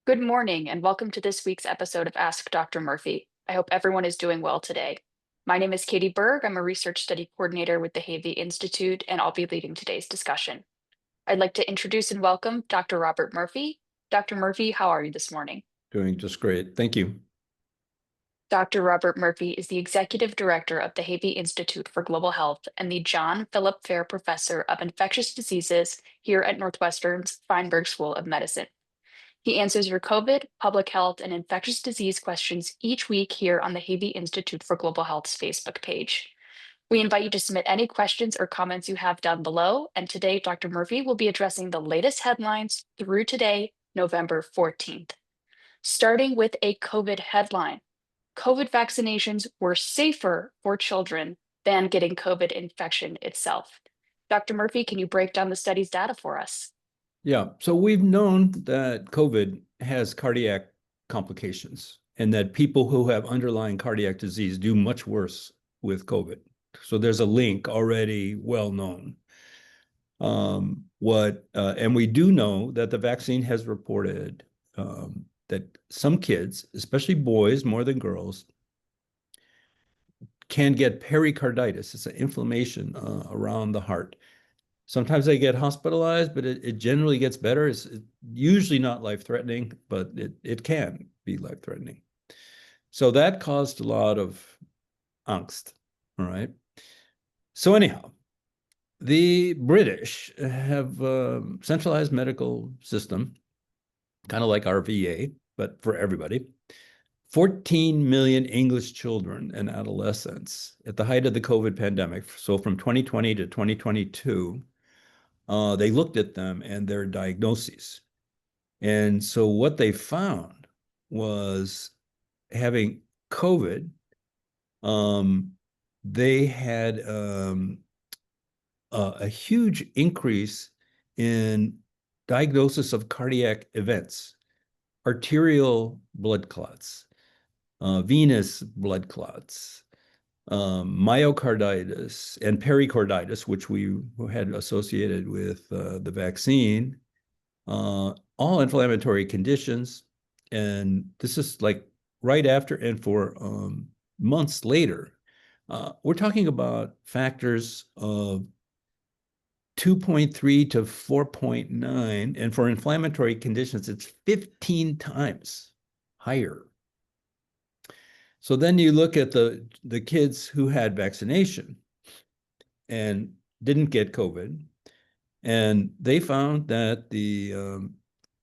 Good morning, and welcome to this week's episode of Ask Dr. Murphy. I hope everyone is doing well today. My name is Katie Berg. I'm a research study coordinator with the Havey Institute, and I'll be leading today's discussion. I'd like to introduce and welcome Dr. Robert Murphy. Dr. Murphy, how are you this morning? Doing just great. Thank you. Dr. Robert Murphy is the executive director of the Havey Institute for Global Health and the John Philip Fair Professor of Infectious Diseases here at Northwestern's Feinberg School of Medicine. He answers your COVID, public health, and infectious disease questions each week here on the Havey Institute for Global Health's Facebook page. We invite you to submit any questions or comments you have down below, and today Dr. Murphy will be addressing the latest headlines through today, November 14th. Starting with a COVID headline, COVID vaccinations were safer for children than getting COVID infection itself. Dr. Murphy, can you break down the study's data for us? Yeah, so we've known that COVID has cardiac complications and that people who have underlying cardiac disease do much worse with COVID. So there's a link already well known. And we do know that the vaccine has reported that some kids, especially boys more than girls, can get pericarditis. It's an inflammation around the heart. Sometimes they get hospitalized, but it generally gets better. It's usually not life-threatening, but it can be life-threatening. So that caused a lot of angst, all right? So anyhow, the British have a centralized medical system, kind of like our VA, but for everybody. 14 million English children and adolescents at the height of the COVID pandemic, so from 2020 to 2022, they looked at them and their diagnoses. And so what they found was having COVID, they had a huge increase in diagnosis of cardiac events, arterial blood clots, venous blood clots, myocarditis and pericarditis, which we had associated with the vaccine, all inflammatory conditions. And this is like right after and for months later. We're talking about factors of 2.3 to 4.9. And for inflammatory conditions, it's 15 times higher. So then you look at the kids who had vaccination and didn't get COVID, and they found that the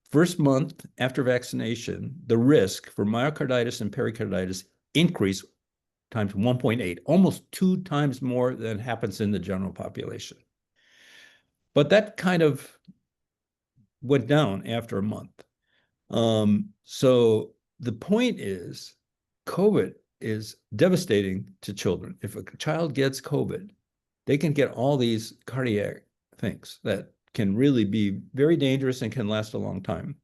first month after vaccination, the risk for myocarditis and pericarditis increased times 1.8, almost 2 times more than happens in the general population. But that kind of went down after a month. So the point is, COVID is devastating to children. If a child gets COVID, they can get all these cardiac things that can really be very dangerous and can last a long time.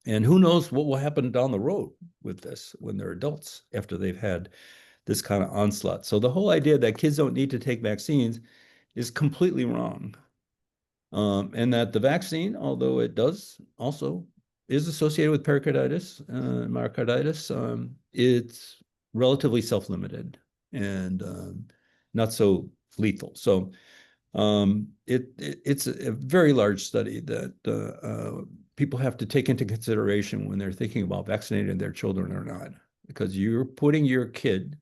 And who knows what will happen down the road with this when they're adults after they've had this kind of onslaught. So the whole idea that kids don't need to take vaccines is completely wrong. And that the vaccine, although it does also is associated with pericarditis, myocarditis, it's relatively self-limited and not so lethal. So it's a very large study that people have to take into consideration when they're thinking about vaccinating their children or not, because you're putting your kid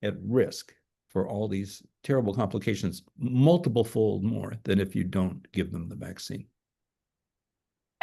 at risk for all these terrible complications, multiple fold more than if you don't give them the vaccine.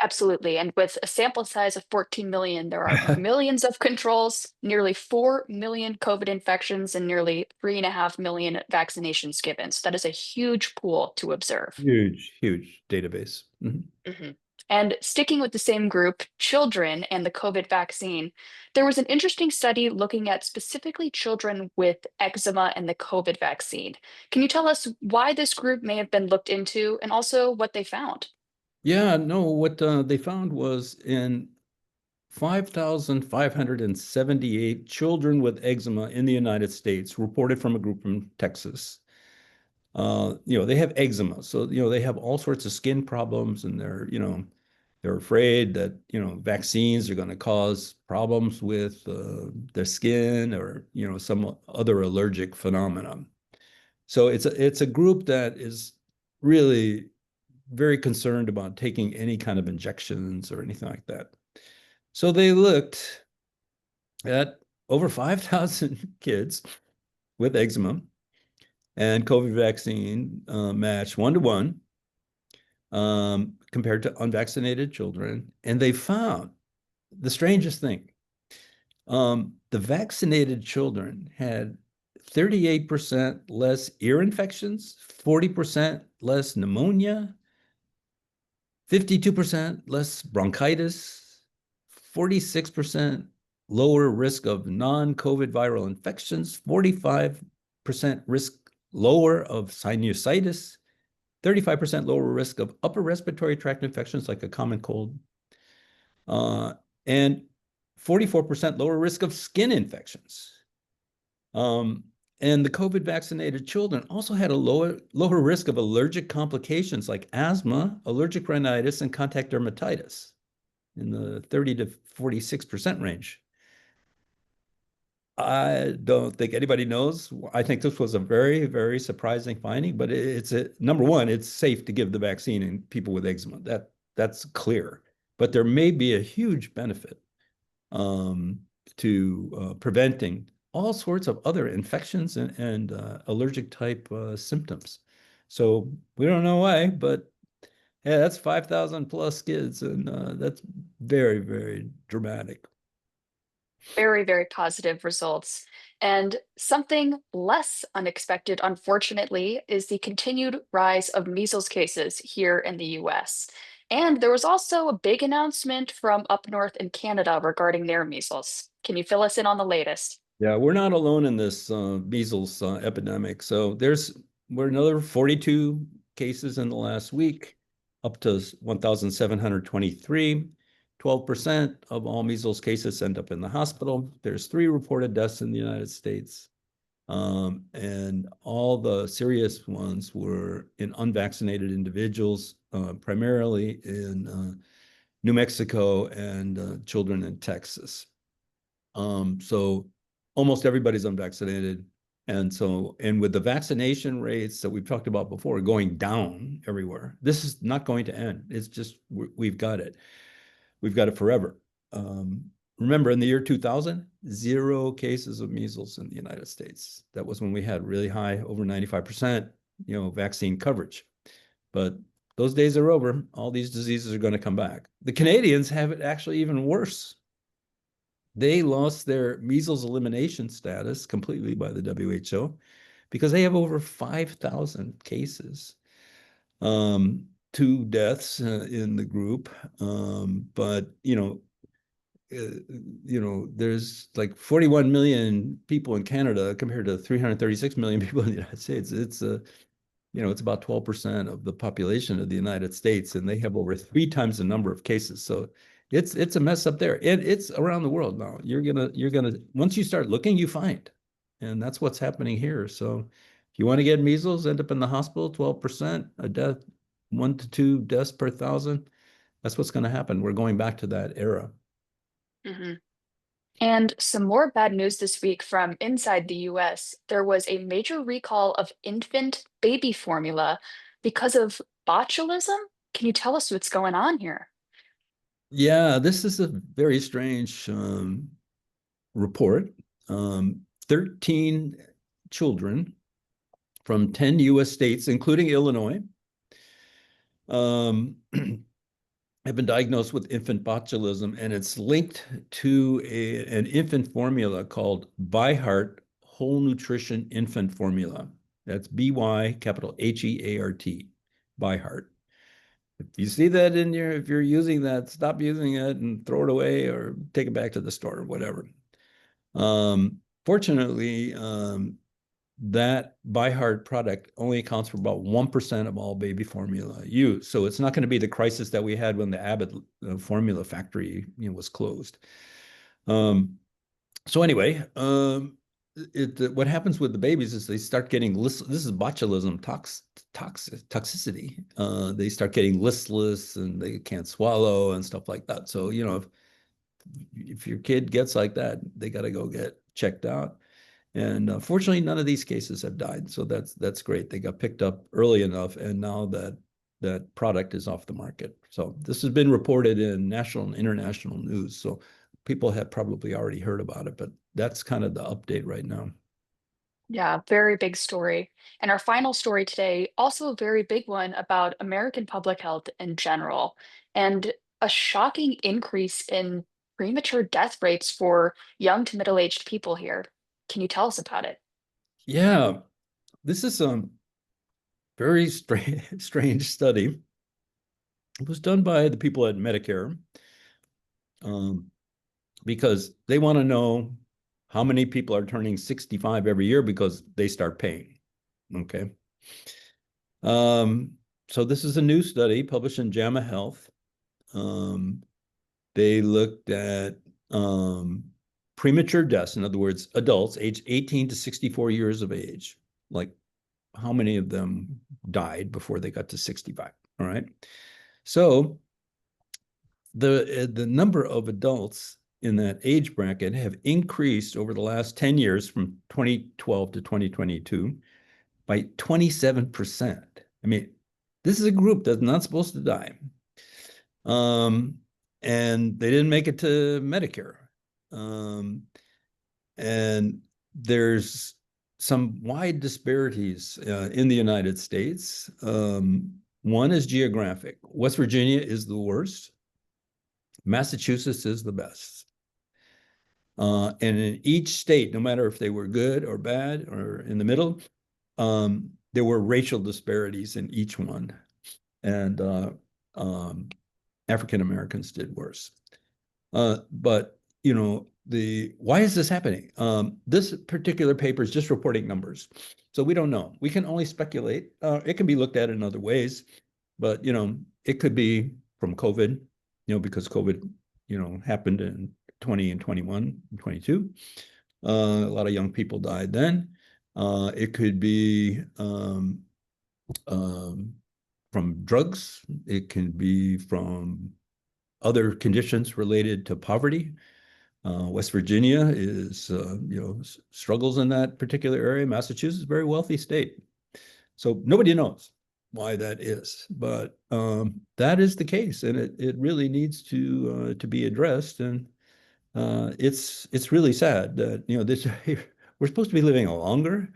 Absolutely. And with a sample size of 14 million, there are millions of controls, nearly 4 million COVID infections, and nearly 3.5 million vaccinations given. So that is a huge pool to observe. Huge, huge database. Mhm. And sticking with the same group, children and the COVID vaccine, there was an interesting study looking at specifically children with eczema and the COVID vaccine. Can you tell us why this group may have been looked into and also what they found? Yeah, no, what they found was in 5,578 children with eczema in the United States, reported from a group from Texas. They have eczema, so they have all sorts of skin problems, and they're They're afraid that, vaccines are going to cause problems with their skin or, some other allergic phenomenon. So it's a group that is really very concerned about taking any kind of injections or anything like that. So they looked at over 5,000 kids with eczema and COVID vaccine matched 1-to-1 compared to unvaccinated children. And they found the strangest thing. The vaccinated children had 38% less ear infections, 40% less pneumonia, 52% less bronchitis, 46% lower risk of non-COVID viral infections, 45% risk lower of sinusitis, 35% lower risk of upper respiratory tract infections like a common cold, and 44% lower risk of skin infections. And the COVID vaccinated children also had a lower risk of allergic complications like asthma, allergic rhinitis, and contact dermatitis in the 30 to 46% range. I don't think anybody knows. I think this was a very, very surprising finding, but number one, it's safe to give the vaccine in people with eczema. That's clear. But there may be a huge benefit to preventing all sorts of other infections and allergic type symptoms. So we don't know why, but yeah, that's 5,000 plus kids, and that's very, very dramatic. Very, very positive results. And something less unexpected, unfortunately, is the continued rise of measles cases here in the US. And there was also a big announcement from up north in Canada regarding their measles. Can you fill us in on the latest? Yeah, we're not alone in this measles epidemic. So we're another 42 cases in the last week, up to 1,723. 12% of all measles cases end up in the hospital. There's 3 reported deaths in the United States. And all the serious ones were in unvaccinated individuals, primarily in New Mexico and children in Texas. So almost everybody's unvaccinated. And with the vaccination rates that we've talked about before going down everywhere, this is not going to end. It's just, we've got it. We've got it forever. Remember, in the year 2000, 0 cases of measles in the United States. That was when we had really high, over 95%, vaccine coverage. But those days are over. All these diseases are going to come back. The Canadians have it actually even worse. They lost their measles elimination status completely by the WHO because they have over 5,000 cases. 2 deaths in the group. But, there's like 41 million people in Canada compared to 336 million people in the United States. It's about 12% of the population of the United States, and they have over 3 times the number of cases. So it's a mess up there. And it's around the world now. You're gonna once you start looking, you find. And that's what's happening here. So if you want to get measles, end up in the hospital, 12% a death, 1 to 2 deaths per thousand. That's what's going to happen. We're going back to that era. Mhm. And some more bad news this week from inside the US. There was a major recall of infant baby formula because of botulism. Can you tell us what's going on here? Yeah, this is a very strange report. 13 children from 10 US states, including Illinois, um, have been diagnosed with infant botulism, and it's linked to an infant formula called Byheart Whole Nutrition Infant Formula. That's BY capital HEART, Byheart. If you see that if you're using that, stop using it and throw it away or take it back to the store or whatever. Fortunately, that Byheart product only accounts for about 1% of all baby formula used. So it's not going to be the crisis that we had when the Abbott formula factory was closed. So anyway, what happens with the babies is they start getting listless. This is botulism toxicity. They start getting listless and they can't swallow and stuff like that. So, if your kid gets like that, they got to go get checked out. And fortunately, none of these cases have died. So that's great. They got picked up early enough, and now that product is off the market. So this has been reported in national and international news. So people have probably already heard about it, but that's kind of the update right now. Yeah, very big story. And our final story today, also a very big one about American public health in general, and a shocking increase in premature death rates for young to middle-aged people here. Can you tell us about it? Yeah, this is a very strange study. It was done by the people at Medicare, um, because they want to know how many people are turning 65 every year because they start paying. Okay. Um, so this is a new study published in JAMA Health. Um, they looked at premature deaths, in other words, adults aged 18 to 64 years of age, like how many of them died before they got to 65. All right. So the number of adults in that age bracket have increased over the last 10 years from 2012 to 2022 by 27%. I mean, this is a group that's not supposed to die. Um, and they didn't make it to Medicare. Um, and there's some wide disparities in the United States. One is geographic. West Virginia is the worst. Massachusetts is the best. And in each state, no matter if they were good or bad or in the middle, there were racial disparities in each one. And um, African Americans did worse. But the why is this happening? This particular paper is just reporting numbers, so we don't know. We can only speculate. It can be looked at in other ways, but it could be from COVID, because COVID, happened in 20 and 21, and 22. A lot of young people died then. It could be um, from drugs. It can be from other conditions related to poverty. West Virginia is, struggles in that particular area. Massachusetts is a very wealthy state. So nobody knows why that is, but that is the case, and it really needs to be addressed. And it's really sad that this we're supposed to be living longer,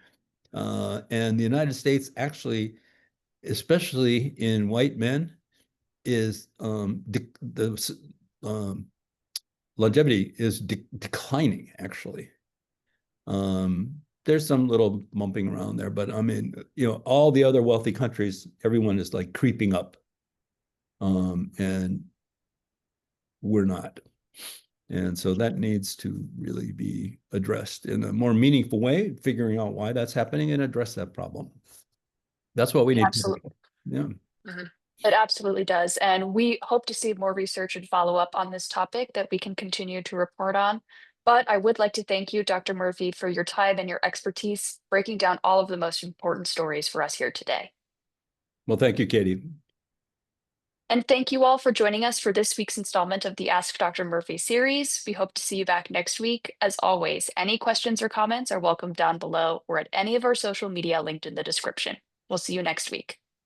and the United States actually, especially in white men, is the um, longevity is declining actually. There's some little bumping around there, but I mean, all the other wealthy countries, everyone is like creeping up, and we're not. And so that needs to really be addressed in a more meaningful way, figuring out why that's happening and address that problem. That's what we need to Absolutely. do. Yeah. It absolutely does. And we hope to see more research and follow up on this topic that we can continue to report on. But I would like to thank you, Dr. Murphy, for your time and your expertise breaking down all of the most important stories for us here today. Well, thank you, Katie. And thank you all for joining us for this week's installment of the Ask Dr. Murphy series. We hope to see you back next week. As always, any questions or comments are welcome down below or at any of our social media linked in the description. We'll see you next week.